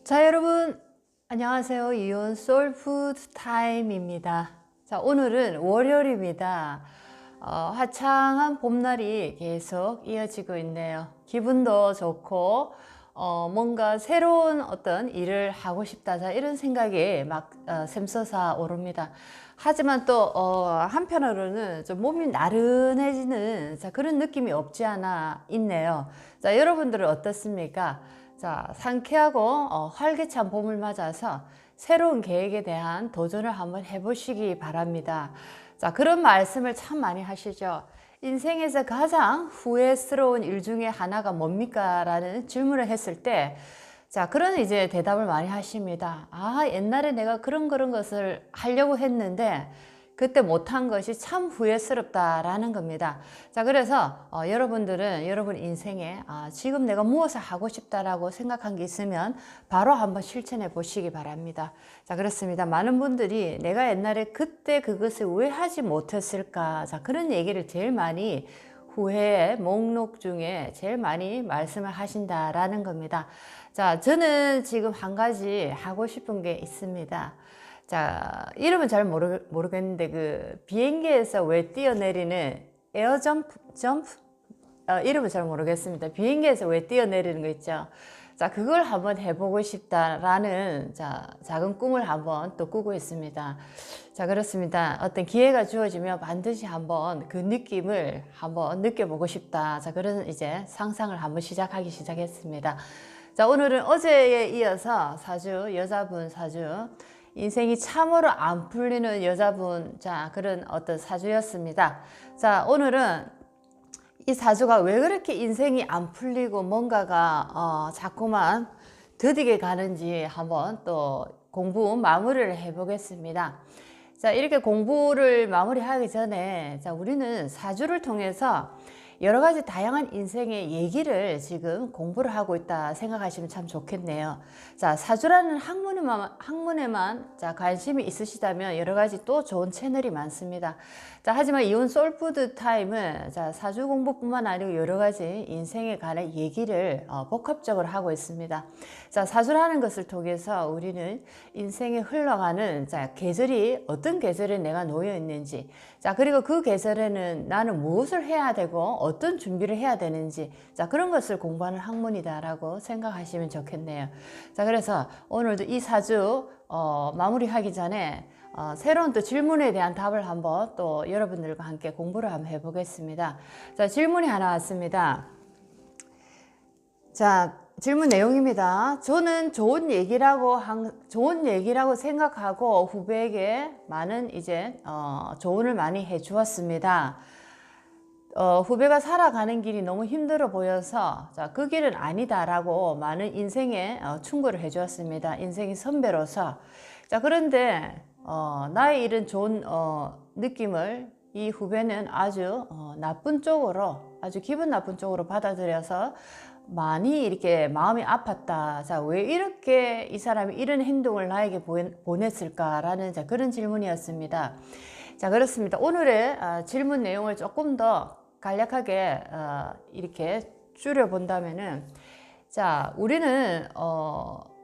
자, 여러분 안녕하세요. 이온 소울푸드 타임입니다. 자, 오늘은 월요일입니다. 화창한 봄날이 계속 이어지고 있네요. 기분도 좋고 뭔가 새로운 어떤 일을 하고 싶다, 자, 이런 생각이 막 샘솟아 오릅니다. 하지만 또 한편으로는 좀 몸이 나른해지는, 자, 그런 느낌이 없지 않아 있네요. 자, 여러분들은 어떻습니까? 자, 상쾌하고 활기찬 봄을 맞아서 새로운 계획에 대한 도전을 한번 해보시기 바랍니다. 자, 그런 말씀을 참 많이 하시죠. 인생에서 가장 후회스러운 일 중에 하나가 뭡니까? 라는 질문을 했을 때, 자, 그런 이제 대답을 많이 하십니다. 아, 옛날에 내가 그런 것을 하려고 했는데 그때 못한 것이 참 후회스럽다라는 겁니다. 자, 그래서 여러분들은 여러분 인생에 지금 내가 무엇을 하고 싶다라고 생각한 게 있으면 바로 한번 실천해 보시기 바랍니다. 자, 그렇습니다. 많은 분들이 내가 옛날에 그때 그것을 왜 하지 못했을까? 자, 그런 얘기를 제일 많이 후회의 목록 중에 제일 많이 말씀을 하신다라는 겁니다. 자, 저는 지금 한 가지 하고 싶은 게 있습니다. 자, 이름은 잘 모르겠는데 그 비행기에서 왜 뛰어내리는 점프? 이름은 잘 모르겠습니다. 비행기에서 왜 뛰어내리는 거 있죠. 자, 그걸 한번 해보고 싶다라는, 자, 작은 꿈을 한번 또 꾸고 있습니다. 자, 그렇습니다. 어떤 기회가 주어지면 반드시 한번 그 느낌을 한번 느껴보고 싶다. 자, 그런 이제 상상을 한번 시작했습니다. 자, 오늘은 어제에 이어서 여자분 사주, 인생이 참으로 안 풀리는 여자분, 자, 그런 어떤 사주였습니다. 자, 오늘은 이 사주가 왜 그렇게 인생이 안 풀리고 뭔가가 자꾸만 더디게 가는지 한번 또 공부 마무리를 해보겠습니다. 자, 이렇게 공부를 마무리하기 전에, 자, 우리는 사주를 통해서 여러 가지 다양한 인생의 얘기를 지금 공부를 하고 있다 생각하시면 참 좋겠네요. 자, 사주라는 학문에만 자, 관심이 있으시다면 여러 가지 또 좋은 채널이 많습니다. 자, 하지만 이온 소울푸드 타임은, 자, 사주 공부뿐만 아니고 여러 가지 인생에 관한 얘기를 복합적으로 하고 있습니다. 자, 사주라는 것을 통해서 우리는 인생에 흘러가는, 자, 계절이 어떤 계절에 내가 놓여 있는지, 자, 그리고 그 계절에는 나는 무엇을 해야 되고 어떤 준비를 해야 되는지, 자, 그런 것을 공부하는 학문이다라고 생각하시면 좋겠네요. 자, 그래서 오늘도 이 사주 마무리하기 전에 새로운 또 질문에 대한 답을 한번 또 여러분들과 함께 공부를 한번 해보겠습니다. 자, 질문이 하나 왔습니다. 자, 질문 내용입니다. 저는 좋은 얘기라고 생각하고 후배에게 많은 이제 조언을 많이 해 주었습니다. 후배가 살아가는 길이 너무 힘들어 보여서, 자, 그 길은 아니다라고 많은 인생에 충고를 해 주었습니다. 인생의 선배로서. 자, 그런데 나의 이런 좋은 느낌을 이 후배는 아주 나쁜 쪽으로, 아주 기분 나쁜 쪽으로 받아들여서 많이 이렇게 마음이 아팠다. 자, 왜 이렇게 이 사람이 이런 행동을 나에게 보냈을까라는, 자, 그런 질문이었습니다. 자, 그렇습니다. 오늘의 질문 내용을 조금 더 간략하게 이렇게 줄여본다면은, 자, 우리는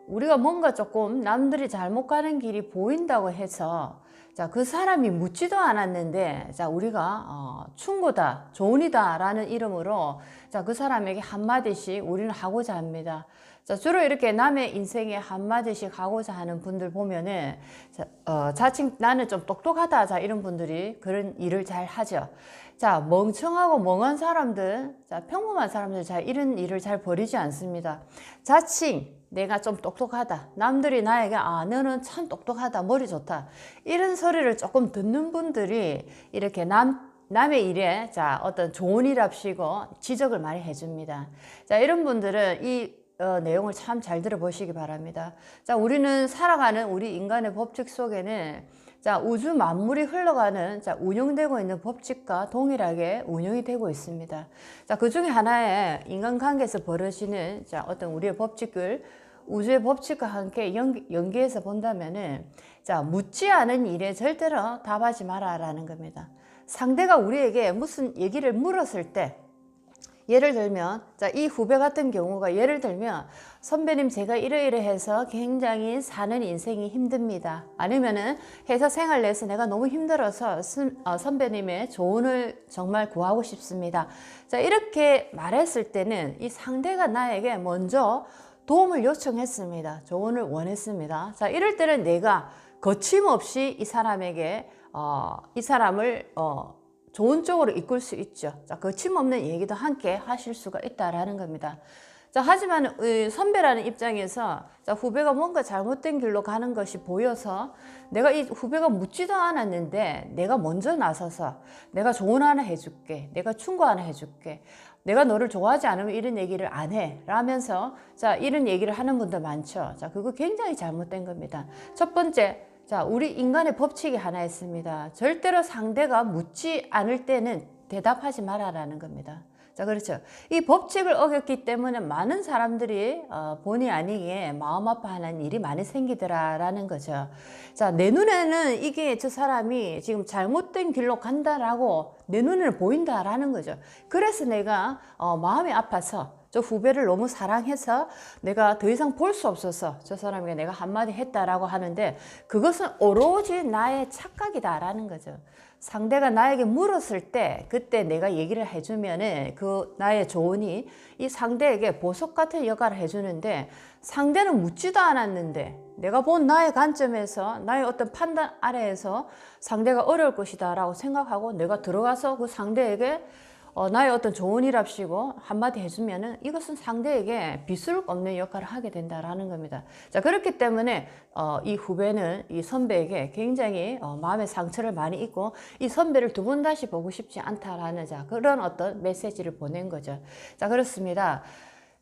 우리가 뭔가 조금 남들이 잘못 가는 길이 보인다고 해서, 자, 그 사람이 묻지도 않았는데, 자, 우리가 충고다, 조언이다 라는 이름으로, 자, 그 사람에게 한마디씩 우리는 하고자 합니다. 자, 주로 이렇게 남의 인생에 한마디씩 하고자 하는 분들 보면은, 자칭 나는 좀 똑똑하다, 자, 이런 분들이 그런 일을 잘 하죠. 자, 멍청하고 멍한 사람들, 자, 평범한 사람들 잘 이런 일을 잘 벌이지 않습니다. 자칭 내가 좀 똑똑하다, 남들이 나에게 너는 참 똑똑하다, 머리 좋다, 이런 소리를 조금 듣는 분들이 이렇게 남의 일에, 자, 어떤 조언이랍시고 지적을 많이 해줍니다. 자, 이런 분들은 이 내용을 참 잘 들어보시기 바랍니다. 자, 우리는 살아가는 우리 인간의 법칙 속에는, 자, 자, 우주 만물이 흘러가는 자, 운영되고 있는 법칙과 동일하게 운영이 되고 있습니다. 자, 그 중에 하나의 인간관계에서 벌어지는 자, 어떤 우리의 법칙을 우주의 법칙과 함께 연계해서 본다면은 자, 묻지 않은 일에 절대로 답하지 마라라는 겁니다. 상대가 우리에게 무슨 얘기를 물었을 때 예를 들면 자, 이 후배 같은 경우가 예를 들면 선배님 제가 이러이러해서 굉장히 사는 인생이 힘듭니다. 아니면은 회사 생활 내에서 내가 너무 힘들어서 선배님의 조언을 정말 구하고 싶습니다. 자, 이렇게 말했을 때는 이 상대가 나에게 먼저 도움을 요청했습니다. 조언을 원했습니다. 자, 이럴 때는 내가 거침없이 이 사람에게 이 사람을 좋은 쪽으로 이끌 수 있죠. 자, 거침없는 얘기도 함께 하실 수가 있다라는 겁니다. 자, 하지만 선배라는 입장에서 자, 후배가 뭔가 잘못된 길로 가는 것이 보여서 내가 이 후배가 묻지도 않았는데 내가 먼저 나서서 내가 조언 하나 해줄게, 내가 충고 하나 해줄게, 내가 너를 좋아하지 않으면 이런 얘기를 안 해 라면서 자, 이런 얘기를 하는 분도 많죠. 자, 그거 굉장히 잘못된 겁니다. 첫 번째, 자, 우리 인간의 법칙이 하나 있습니다. 절대로 상대가 묻지 않을 때는 대답하지 마라라는 겁니다. 자, 그렇죠. 이 법칙을 어겼기 때문에 많은 사람들이 본의 아니게 마음 아파하는 일이 많이 생기더라라는 거죠. 자, 내 눈에는 이게 저 사람이 지금 잘못된 길로 간다라고 내 눈에는 보인다라는 거죠. 그래서 내가 마음이 아파서 저 후배를 너무 사랑해서 내가 더 이상 볼 수 없어서 저 사람에게 내가 한마디 했다라고 하는데 그것은 오로지 나의 착각이다라는 거죠. 상대가 나에게 물었을 때 그때 내가 얘기를 해주면은 그 나의 조언이 이 상대에게 보석 같은 역할을 해주는데 상대는 묻지도 않았는데 내가 본 나의 관점에서 나의 어떤 판단 아래에서 상대가 어려울 것이다 라고 생각하고 내가 들어가서 그 상대에게 나의 어떤 조언이랍시고 한마디 해주면은 이것은 상대에게 비술 없는 역할을 하게 된다라는 겁니다. 자, 그렇기 때문에 이 후배는 이 선배에게 굉장히 마음의 상처를 많이 입고 이 선배를 두 번 다시 보고 싶지 않다라는 자, 그런 어떤 메시지를 보낸 거죠. 자, 그렇습니다.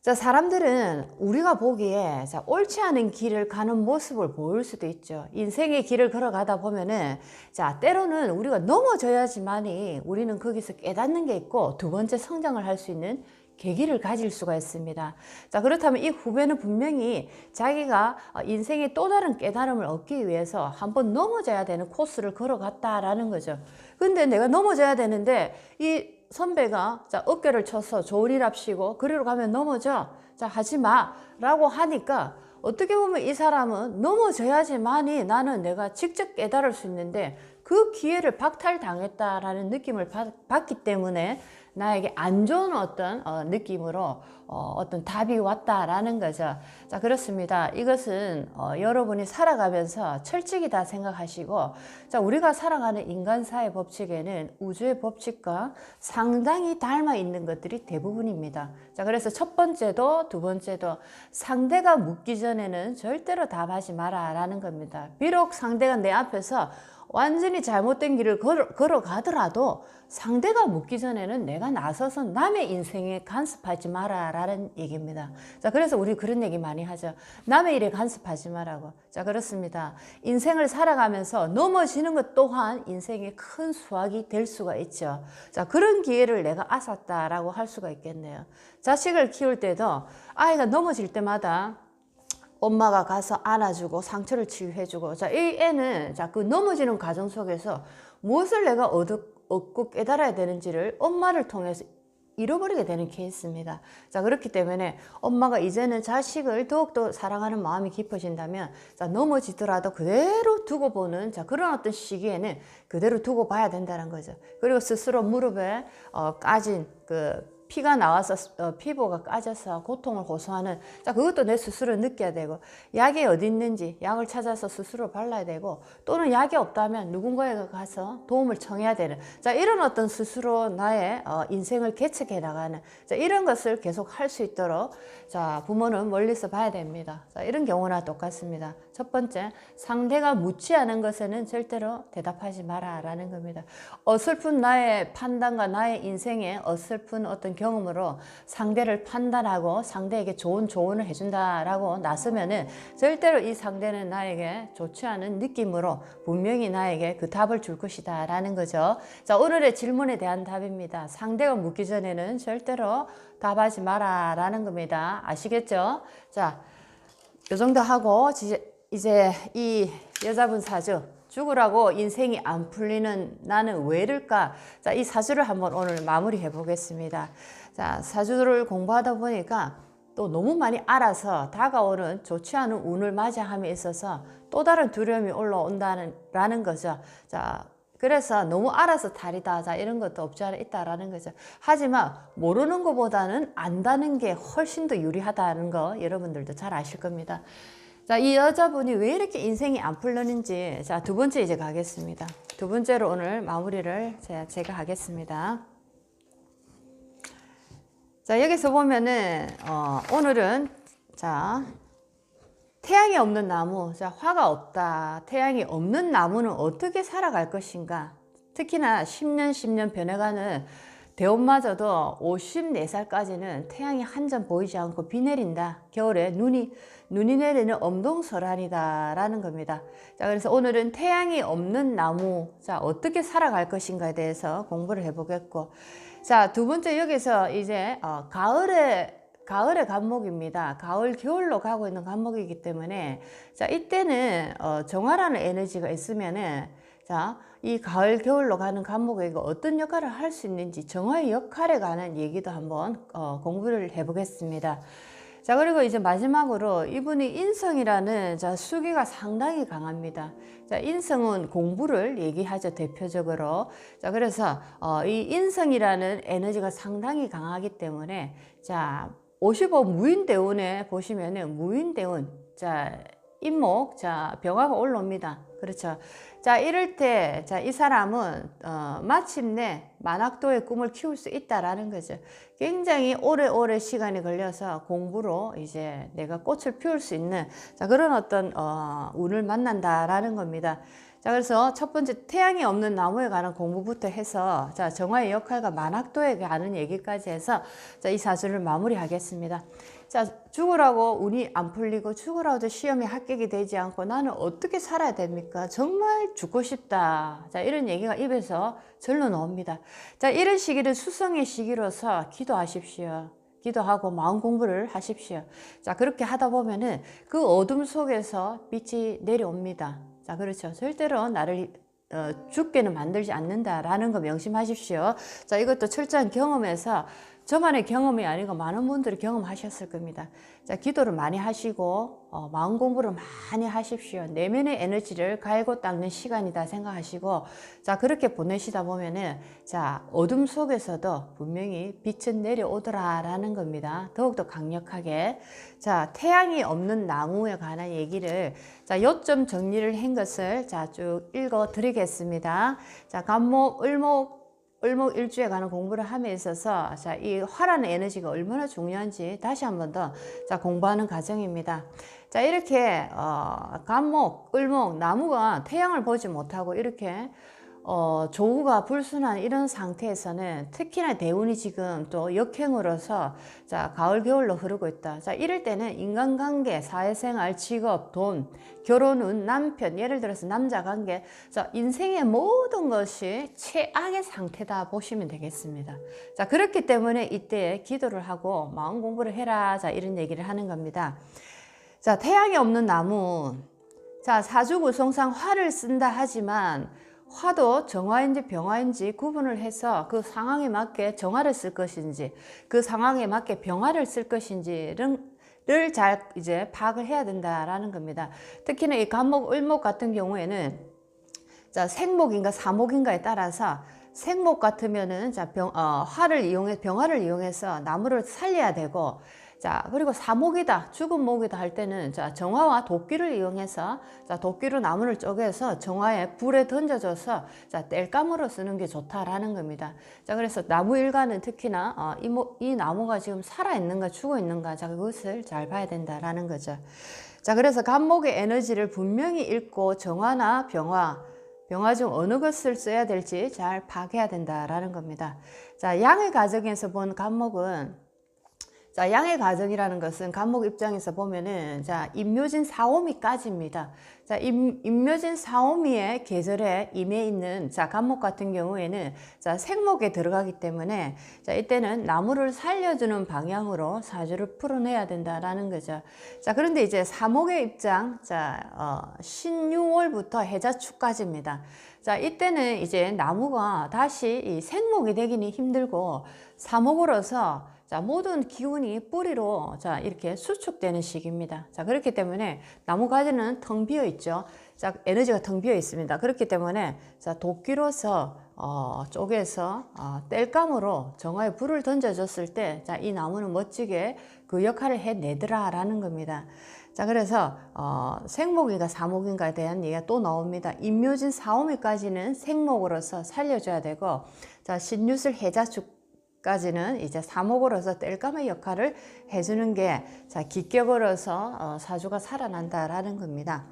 자, 사람들은 우리가 보기에 자, 옳지 않은 길을 가는 모습을 보일 수도 있죠. 인생의 길을 걸어가다 보면은 자, 때로는 우리가 넘어져야지만이 우리는 거기서 깨닫는 게 있고 두 번째 성장을 할 수 있는 계기를 가질 수가 있습니다. 자, 그렇다면 이 후배는 분명히 자기가 인생의 또 다른 깨달음을 얻기 위해서 한번 넘어져야 되는 코스를 걸어갔다라는 거죠. 근데 내가 넘어져야 되는데 이 선배가 자, 어깨를 쳐서 조언이랍시고 그리로 가면 넘어져. 자, 하지 마 라고 하니까 어떻게 보면 이 사람은 넘어져야지만이 나는 내가 직접 깨달을 수 있는데 그 기회를 박탈당했다라는 느낌을 받기 때문에 나에게 안 좋은 어떤 느낌으로 어떤 답이 왔다라는 거죠. 자, 그렇습니다. 이것은 여러분이 살아가면서 철칙이다 생각하시고 자, 우리가 살아가는 인간사의 법칙에는 우주의 법칙과 상당히 닮아 있는 것들이 대부분입니다. 자, 그래서 첫 번째도 두 번째도 상대가 묻기 전에는 절대로 답하지 마라 라는 겁니다. 비록 상대가 내 앞에서 완전히 잘못된 길을 걸어가더라도 상대가 묻기 전에는 내가 나서서 남의 인생에 간섭하지 마라 라는 얘기입니다. 자, 그래서 우리 그런 얘기 많이 하죠. 남의 일에 간섭하지 마라고. 자, 그렇습니다. 인생을 살아가면서 넘어지는 것 또한 인생의 큰 수확이 될 수가 있죠. 자, 그런 기회를 내가 앗았다라고 할 수가 있겠네요. 자식을 키울 때도 아이가 넘어질 때마다 엄마가 가서 안아주고 상처를 치유해주고 자, 이 애는 자, 그 넘어지는 과정 속에서 무엇을 내가 얻고 깨달아야 되는지를 엄마를 통해서 잃어버리게 되는 케이스입니다. 자, 그렇기 때문에 엄마가 이제는 자식을 더욱더 사랑하는 마음이 깊어진다면 자, 넘어지더라도 그대로 두고 보는 자, 그런 어떤 시기에는 그대로 두고 봐야 된다는 거죠. 그리고 스스로 무릎에 까진 그 피가 나와서 피부가 까져서 고통을 호소하는 자, 그것도 내 스스로 느껴야 되고 약이 어디 있는지 약을 찾아서 스스로 발라야 되고 또는 약이 없다면 누군가에게 가서 도움을 청해야 되는 자, 이런 어떤 스스로 나의 인생을 개척해 나가는 자, 이런 것을 계속 할 수 있도록 자, 부모는 멀리서 봐야 됩니다. 자, 이런 경우나 똑같습니다. 첫 번째, 상대가 묻지 않은 것에는 절대로 대답하지 마라 라는 겁니다. 어설픈 나의 판단과 나의 인생의 어설픈 어떤 경험으로 상대를 판단하고 상대에게 좋은 조언을 해준다라고 나서면은 절대로 이 상대는 나에게 좋지 않은 느낌으로 분명히 나에게 그 답을 줄 것이다 라는 거죠. 자, 오늘의 질문에 대한 답입니다. 상대가 묻기 전에는 절대로 답하지 마라 라는 겁니다. 아시겠죠? 자, 요 정도 하고 이제 이 여자분 사주 죽으라고 인생이 안 풀리는 나는 왜일까? 자, 이 사주를 한번 오늘 마무리해 보겠습니다. 자, 사주를 공부하다 보니까 또 너무 많이 알아서 다가오는 좋지 않은 운을 맞이함에 있어서 또 다른 두려움이 올라온다는 거죠. 자, 그래서 너무 알아서 탈이다. 자, 이런 것도 없지 않아 있다라는 거죠. 하지만 모르는 것보다는 안다는 게 훨씬 더 유리하다는 거 여러분들도 잘 아실 겁니다. 자, 이 여자분이 왜 이렇게 인생이 안 풀리는지, 자, 두 번째 이제 가겠습니다. 두 번째로 오늘 마무리를 제가 하겠습니다. 자, 여기서 보면은, 오늘은, 자, 태양이 없는 나무, 자, 화가 없다. 태양이 없는 나무는 어떻게 살아갈 것인가? 특히나 10년 변해가는 대원마저도 54살까지는 태양이 한 점 보이지 않고 비 내린다. 겨울에 눈이 내리는 엄동설한이다 라는 겁니다. 자, 그래서 오늘은 태양이 없는 나무, 자, 어떻게 살아갈 것인가에 대해서 공부를 해보겠고, 자, 두 번째 여기서 이제 가을의 간목입니다. 가을, 겨울로 가고 있는 간목이기 때문에, 자, 이때는 정화라는 에너지가 있으면은, 자, 이 가을, 겨울로 가는 간목에게 어떤 역할을 할 수 있는지 정화의 역할에 관한 얘기도 한번 공부를 해보겠습니다. 자, 그리고 이제 마지막으로 이분이 인성이라는, 자, 수기가 상당히 강합니다. 자, 인성은 공부를 얘기하죠, 대표적으로. 자, 그래서 이 인성이라는 에너지가 상당히 강하기 때문에, 자, 55 무인대운에 보시면은 무인대운, 자, 인목, 자, 병화가 올라옵니다. 그렇죠. 자, 이럴 때, 자, 이 사람은, 마침내 만학도의 꿈을 키울 수 있다라는 거죠. 굉장히 오래 시간이 걸려서 공부로 이제 내가 꽃을 피울 수 있는, 자, 그런 어떤, 운을 만난다라는 겁니다. 자, 그래서 첫 번째 태양이 없는 나무에 관한 공부부터 해서, 자, 정화의 역할과 만학도에 관한 얘기까지 해서, 자, 이 사주를 마무리하겠습니다. 자, 죽으라고 운이 안 풀리고 죽으라고도 시험에 합격이 되지 않고 나는 어떻게 살아야 됩니까? 정말 죽고 싶다. 자, 이런 얘기가 입에서 절로 나옵니다. 자, 이런 시기를 수성의 시기로서 기도하십시오. 기도하고 마음 공부를 하십시오. 자, 그렇게 하다 보면은 그 어둠 속에서 빛이 내려옵니다. 자, 그렇죠. 절대로 나를 죽게는 만들지 않는다라는 거 명심하십시오. 자, 이것도 철저한 경험에서 저만의 경험이 아니고 많은 분들이 경험하셨을 겁니다. 자, 기도를 많이 하시고 마음 공부를 많이 하십시오. 내면의 에너지를 갈고 닦는 시간이다 생각하시고, 자, 그렇게 보내시다 보면은, 자, 어둠 속에서도 분명히 빛은 내려오더라라는 겁니다. 더욱더 강력하게. 자, 태양이 없는 나무에 관한 얘기를, 자, 요점 정리를 한 것을, 자, 쭉 읽어 드리겠습니다. 자, 간목, 을목일주에 관한 공부를 함에 있어서, 자, 이 화라는 에너지가 얼마나 중요한지 다시 한 번 더, 자, 공부하는 과정입니다. 자, 이렇게 간목, 을목, 나무가 태양을 보지 못하고 이렇게 조우가 불순한 이런 상태에서는 특히나 대운이 지금 또 역행으로서, 자, 가을 겨울로 흐르고 있다. 자, 이럴 때는 인간관계, 사회생활, 직업, 돈, 결혼운, 남편, 예를 들어서 남자관계, 자, 인생의 모든 것이 최악의 상태다 보시면 되겠습니다. 자, 그렇기 때문에 이때 기도를 하고 마음 공부를 해라. 자, 이런 얘기를 하는 겁니다. 자, 태양이 없는 나무. 자, 사주 구성상 화를 쓴다 하지만 화도 정화인지 병화인지 구분을 해서 그 상황에 맞게 정화를 쓸 것인지 그 상황에 맞게 병화를 쓸 것인지를 잘 이제 파악을 해야 된다라는 겁니다. 특히나 이 간목, 을목 같은 경우에는, 자, 생목인가 사목인가에 따라서 생목 같으면은, 자, 병화를 이용해서 나무를 살려야 되고, 자, 그리고 사목이다, 죽은 목이다 할 때는, 자, 정화와 도끼를 이용해서, 자, 도끼로 나무를 쪼개서 정화에 불에 던져줘서, 자, 땔감으로 쓰는 게 좋다라는 겁니다. 자, 그래서 나무 일가는 특히나 이 나무가 지금 살아있는가 죽어있는가, 자, 그것을 잘 봐야 된다라는 거죠. 자, 그래서 간목의 에너지를 분명히 읽고 정화나 병화 중 어느 것을 써야 될지 잘 파악해야 된다라는 겁니다. 자, 양의 가정에서 본 간목은, 자, 양의 가정이라는 것은 간목 입장에서 보면은, 자, 임묘진 사오미까지입니다. 자, 임묘진 사오미의 계절에 임해 있는, 자, 간목 같은 경우에는, 자, 생목에 들어가기 때문에, 자, 이때는 나무를 살려주는 방향으로 사주를 풀어내야 된다라는 거죠. 자, 그런데 이제 사목의 입장, 자, 신유월부터 해자축까지입니다. 자, 이때는 이제 나무가 다시 이 생목이 되기는 힘들고, 사목으로서 자, 모든 기운이 뿌리로 자, 이렇게 수축되는 시기입니다. 자, 그렇기 때문에 나무 가지는 텅 비어 있죠. 자, 에너지가 텅 비어 있습니다. 그렇기 때문에 자, 도끼로서 쪼개서 땔감으로 정화에 불을 던져줬을 때, 자, 이 나무는 멋지게 그 역할을 해내더라라는 겁니다. 자, 그래서 생목인가 사목인가에 대한 얘기가 또 나옵니다. 임묘진 사오미까지는 생목으로서 살려줘야 되고, 자, 신유술 해자축 까지는 이제 사목으로서 땔감의 역할을 해주는 게, 자, 기격으로서 사주가 살아난다라는 겁니다.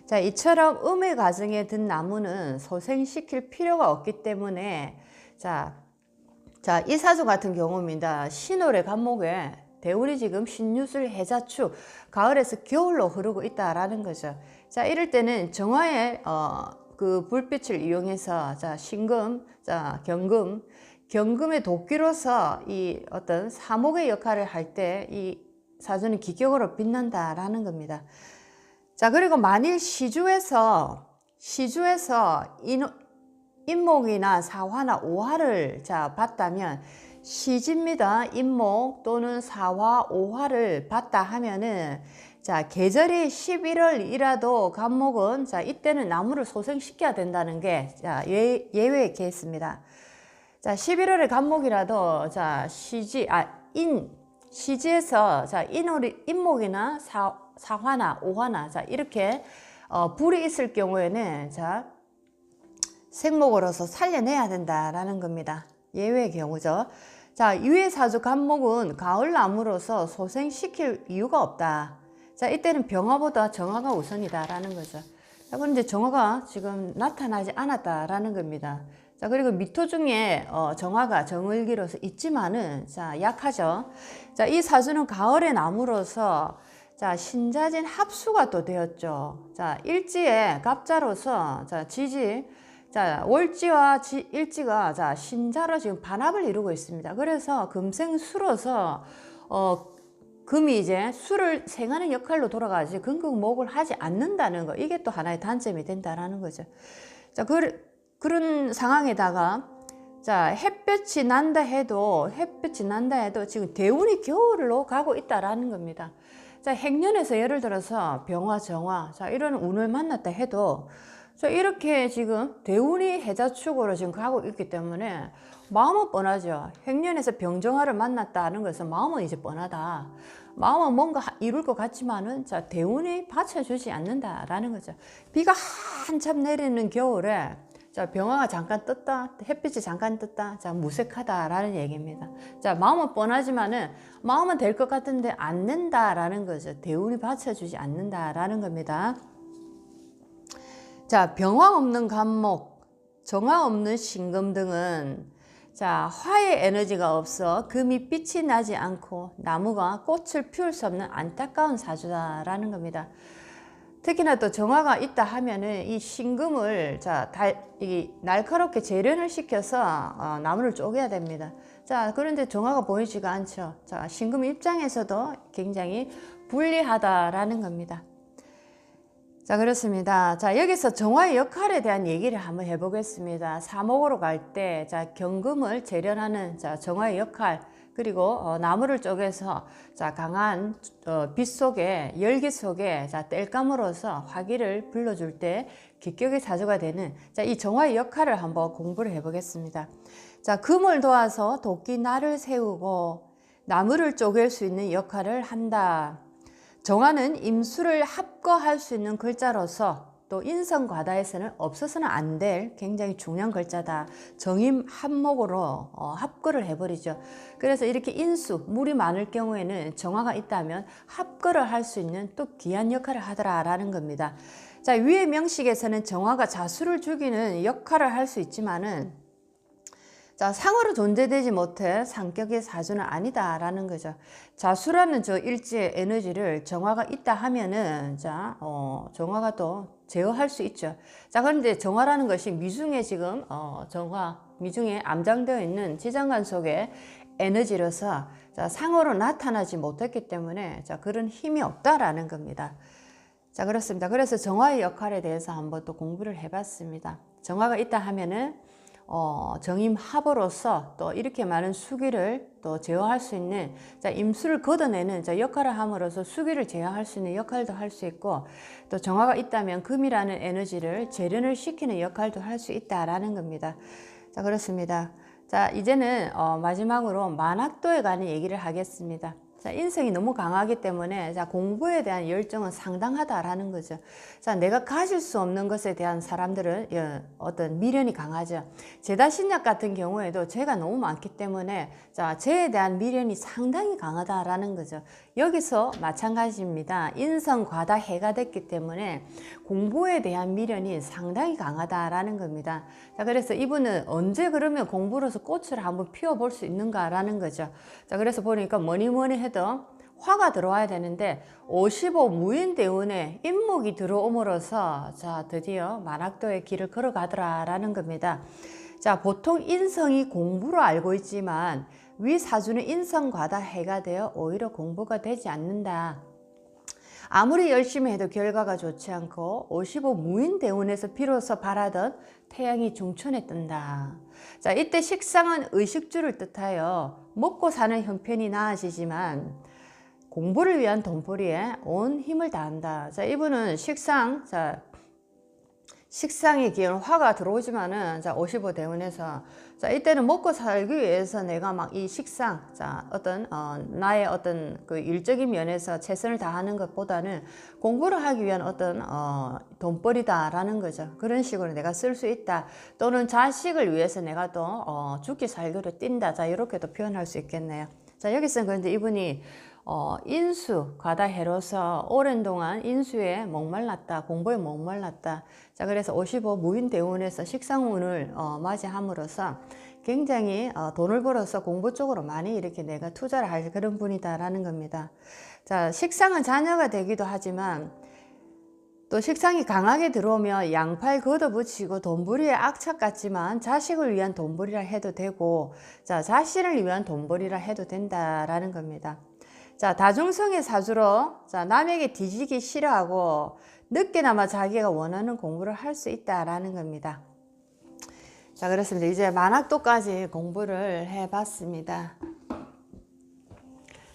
자, 이처럼 음의 가정에 든 나무는 소생시킬 필요가 없기 때문에, 자, 이 사주 같은 경우입니다. 신월의 간목에 대운이 지금 신유술 해자축, 가을에서 겨울로 흐르고 있다라는 거죠. 자, 이럴 때는 정화의 그 불빛을 이용해서, 자, 신금, 자, 경금의 도끼로서 이 어떤 사목의 역할을 할 때 이 사주는 기격으로 빛난다라는 겁니다. 자, 그리고 만일 시주에서 인목이나 사화나 오화를 자 봤다면, 시지입니다. 인목 또는 사화, 오화를 봤다 하면은, 자, 계절이 11월이라도 간목은, 자, 이때는 나무를 소생시켜야 된다는 게, 자, 예외의 케이스입니다. 자, 11월의 간목이라도, 자, 시지에서, 자, 인목이나 사화나 오화나, 자, 이렇게, 불이 있을 경우에는, 자, 생목으로서 살려내야 된다라는 겁니다. 예외의 경우죠. 자, 유해사주 간목은 가을나무로서 소생시킬 이유가 없다. 자, 이때는 병화보다 정화가 우선이다라는 거죠. 자, 그런데 정화가 지금 나타나지 않았다라는 겁니다. 자, 그리고 미토 중에 정화가 정을기로서 있지만은, 자, 약하죠. 자, 이 사주는 가을의 나무로서, 자, 신자진 합수가 또 되었죠. 자, 일지의 갑자로서, 자, 자, 월지와 일지가, 자, 신자로 지금 반합을 이루고 있습니다. 그래서 금생수로서, 금이 이제 수를 생하는 역할로 돌아가지 금극목을 하지 않는다는 거, 이게 또 하나의 단점이 된다라는 거죠. 자, 그런 상황에다가, 자, 햇볕이 난다 해도 지금 대운이 겨울로 가고 있다라는 겁니다. 자, 행년에서 예를 들어서 병화, 정화, 자, 이런 운을 만났다 해도, 자, 이렇게 지금 대운이 해자축으로 지금 가고 있기 때문에 마음은 뻔하죠. 행년에서 병정화를 만났다는 것은 마음은 이제 뻔하다. 마음은 뭔가 이룰 것 같지만은, 자, 대운이 받쳐주지 않는다라는 거죠. 비가 한참 내리는 겨울에, 자, 병화가 잠깐 떴다, 햇빛이 잠깐 떴다, 자, 무색하다라는 얘기입니다. 자, 마음은 뻔하지만은 마음은 될 것 같은데 안 된다라는 거죠. 대운이 받쳐주지 않는다라는 겁니다. 자, 병화 없는 간목, 정화 없는 신금 등은, 자, 화의 에너지가 없어 금이 빛이 나지 않고 나무가 꽃을 피울 수 없는 안타까운 사주다라는 겁니다. 특히나 또 정화가 있다 하면은 이 신금을, 자, 날카롭게 재련을 시켜서 나무를 쪼개야 됩니다. 자, 그런데 정화가 보이지가 않죠. 자, 신금 입장에서도 굉장히 불리하다라는 겁니다. 자, 그렇습니다. 자, 여기서 정화의 역할에 대한 얘기를 한번 해보겠습니다. 사목으로 갈 때, 자, 경금을 재련하는, 자, 정화의 역할, 그리고 나무를 쪼개서, 자, 강한 빛 속에, 열기 속에, 자, 땔감으로서 화기를 불러줄 때 기격의 사주가 되는, 자, 이 정화의 역할을 한번 공부를 해보겠습니다. 자, 금을 도와서 도끼 날을 세우고 나무를 쪼갤 수 있는 역할을 한다. 정화는 임수를 합거할 수 있는 글자로서 또 인성과다에서는 없어서는 안 될 굉장히 중요한 글자다. 정임 합목으로 합거를 해버리죠. 그래서 이렇게 인수, 물이 많을 경우에는 정화가 있다면 합거를 할 수 있는 또 귀한 역할을 하더라라는 겁니다. 자, 위의 명식에서는 정화가 자수를 죽이는 역할을 할 수 있지만은 자, 상으로 존재되지 못해 상격의 사주는 아니다라는 거죠. 자수라는 저 일지의 에너지를 정화가 있다 하면은 정화가 또 제어할 수 있죠. 자, 그런데 정화라는 것이 미중에 지금 미중에 암장되어 있는 지장간 속의 에너지로서 상으로 나타나지 못했기 때문에 그런 힘이 없다라는 겁니다. 자, 그렇습니다. 그래서 정화의 역할에 대해서 한번 또 공부를 해봤습니다. 정화가 있다 하면은 정임합으로서 또 이렇게 많은 수기를 또 제어할 수 있는 임수를 걷어내는 역할을 함으로써 수기를 제어할 수 있는 역할도 할 수 있고, 또 정화가 있다면 금이라는 에너지를 재련을 시키는 역할도 할 수 있다라는 겁니다. 자, 그렇습니다. 자, 이제는 마지막으로 만학도에 관한 얘기를 하겠습니다. 자, 인성이 너무 강하기 때문에 공부에 대한 열정은 상당하다라는 거죠. 자, 내가 가질 수 없는 것에 대한 사람들은 어떤 미련이 강하죠. 제다신약 같은 경우에도 죄가 너무 많기 때문에 죄에 대한 미련이 상당히 강하다라는 거죠. 여기서 마찬가지입니다. 인성 과다 해가 됐기 때문에 공부에 대한 미련이 상당히 강하다라는 겁니다. 자, 그래서 이분은 언제 그러면 공부로서 꽃을 한번 피워볼 수 있는가라는 거죠. 자, 그래서 보니까 뭐니 해도 화가 들어와야 되는데 55 무인대운에 인목이 들어옴으로써 드디어 만학도의 길을 걸어가더라라는 겁니다. 자, 보통 인성이 공부로 알고 있지만 위 사주는 인성 과다 해가 되어 오히려 공부가 되지 않는다. 아무리 열심히 해도 결과가 좋지 않고 55 무인대운에서 비로소 바라던 태양이 중천에 뜬다. 자, 이때 식상은 의식주를 뜻하여 먹고 사는 형편이 나아지지만 공부를 위한 돈벌이에 온 힘을 다한다. 자, 이분은 식상의 기운 화가 들어오지만은 55 대운에서 이때는 먹고 살기 위해서 내가 막 이 식상 나의 어떤 그 일적인 면에서 최선을 다하는 것보다는 공부를 하기 위한 어떤 돈벌이다라는 거죠. 그런 식으로 내가 쓸 수 있다. 또는 자식을 위해서 내가 또 죽기 살기로 뛴다. 자, 이렇게도 표현할 수 있겠네요. 자, 여기서는 그런데 이분이 인수 과다해로서 오랜 동안 인수에 목말랐다, 공부에 목말랐다. 자, 그래서 55 무인대운에서 식상운을 맞이함으로써 굉장히 돈을 벌어서 공부 쪽으로 많이 이렇게 내가 투자를 할 그런 분이다라는 겁니다. 자, 식상은 자녀가 되기도 하지만 또 식상이 강하게 들어오면 양팔 걷어붙이고 돈벌이에 악착 같지만 자식을 위한 돈벌이라 해도 되고, 자, 자신을 위한 돈벌이라 해도 된다라는 겁니다. 자, 다중성의 사주로 남에게 뒤지기 싫어하고 늦게나마 자기가 원하는 공부를 할 수 있다라는 겁니다. 자, 그렇습니다. 이제 만학도까지 공부를 해봤습니다.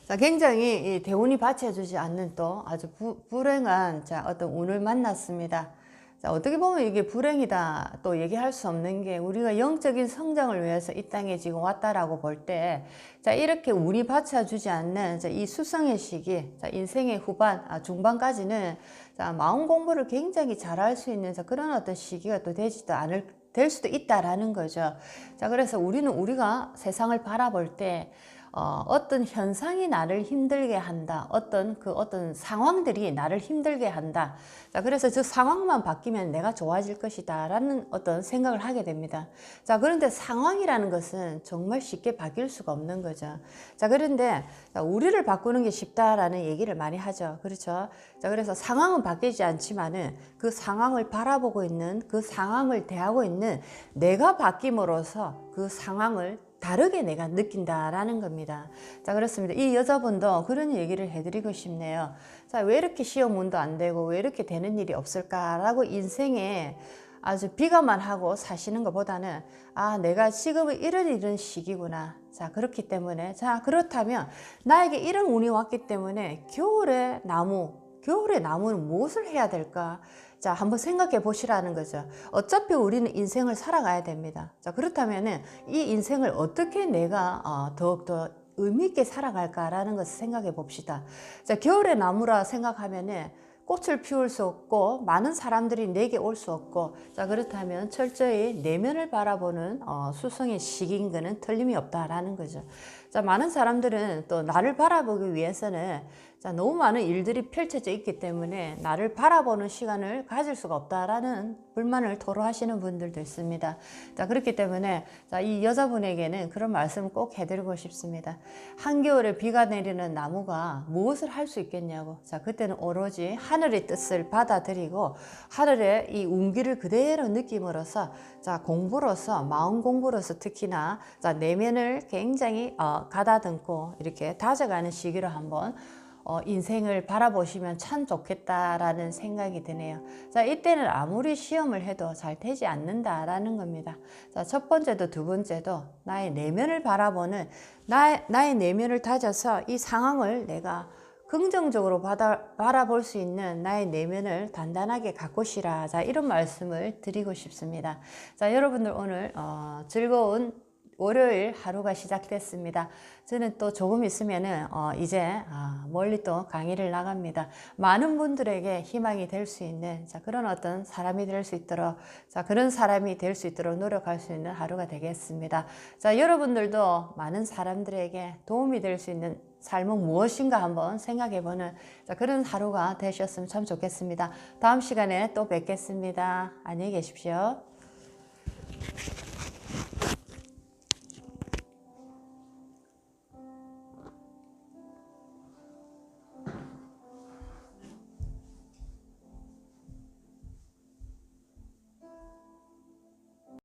자, 굉장히 이 대운이 받쳐주지 않는 또 아주 불행한 어떤 운을 만났습니다. 자, 어떻게 보면 이게 불행이다 또 얘기할 수 없는 게, 우리가 영적인 성장을 위해서 이 땅에 지금 왔다라고 볼 때, 이렇게 운이 받쳐주지 않는 이 수성의 시기, 인생의 후반, 중반까지는 마음 공부를 굉장히 잘할 수 있는 그런 어떤 시기가 또 될 수도 있다라는 거죠. 자, 그래서 우리가 세상을 바라볼 때 어떤 현상이 나를 힘들게 한다. 어떤 상황들이 나를 힘들게 한다. 자, 그래서 저 상황만 바뀌면 내가 좋아질 것이다 라는 어떤 생각을 하게 됩니다. 자, 그런데 상황이라는 것은 정말 쉽게 바뀔 수가 없는 거죠. 자, 그런데 우리를 바꾸는 게 쉽다라는 얘기를 많이 하죠. 그렇죠? 자, 그래서 상황은 바뀌지 않지만은 그 상황을 바라보고 있는, 그 상황을 대하고 있는 내가 바뀜으로써 그 상황을 다르게 내가 느낀다라는 겁니다. 자, 그렇습니다. 이 여자분도 그런 얘기를 해드리고 싶네요. 자, 왜 이렇게 시험 운도 안 되고 왜 이렇게 되는 일이 없을까라고 인생에 아주 비관만 하고 사시는 것보다는 내가 지금은 이런 시기구나. 자, 그렇기 때문에 그렇다면 나에게 이런 운이 왔기 때문에 겨울의 나무는 무엇을 해야 될까? 자, 한번 생각해 보시라는 거죠. 어차피 우리는 인생을 살아가야 됩니다. 자, 그렇다면은 이 인생을 어떻게 내가 더욱더 의미 있게 살아갈까라는 것을 생각해 봅시다. 자, 겨울의 나무라 생각하면은 꽃을 피울 수 없고 많은 사람들이 내게 올 수 없고, 자 그렇다면 철저히 내면을 바라보는 수성의 시기인 것은 틀림이 없다라는 거죠. 자, 많은 사람들은 또 나를 바라보기 위해서는 자, 너무 많은 일들이 펼쳐져 있기 때문에 나를 바라보는 시간을 가질 수가 없다라는 불만을 토로하시는 분들도 있습니다. 자, 그렇기 때문에 자, 이 여자분에게는 그런 말씀을 꼭 해드리고 싶습니다. 한겨울에 비가 내리는 나무가 무엇을 할 수 있겠냐고. 자, 그때는 오로지 하늘의 뜻을 받아들이고 하늘의 이 운기를 그대로 느낌으로써 자, 공부로서, 마음 공부로서 특히나 자, 내면을 굉장히 가다듬고 이렇게 다져가는 시기로 한번 인생을 바라보시면 참 좋겠다라는 생각이 드네요. 자, 이때는 아무리 시험을 해도 잘 되지 않는다라는 겁니다. 자, 첫 번째도 두 번째도 나의 내면을 바라보는 나의 내면을 다져서 이 상황을 내가 긍정적으로 바라볼 수 있는 나의 내면을 단단하게 가꾸시라. 자, 이런 말씀을 드리고 싶습니다. 자, 여러분들 오늘 즐거운 월요일 하루가 시작됐습니다. 저는 또 조금 있으면은 이제 멀리 또 강의를 나갑니다. 많은 분들에게 희망이 될 수 있는 자, 그런 어떤 사람이 될 수 있도록 자, 그런 사람이 될 수 있도록 노력할 수 있는 하루가 되겠습니다. 자, 여러분들도 많은 사람들에게 도움이 될 수 있는 삶은 무엇인가 한번 생각해보는 자, 그런 하루가 되셨으면 참 좋겠습니다. 다음 시간에 또 뵙겠습니다. 안녕히 계십시오.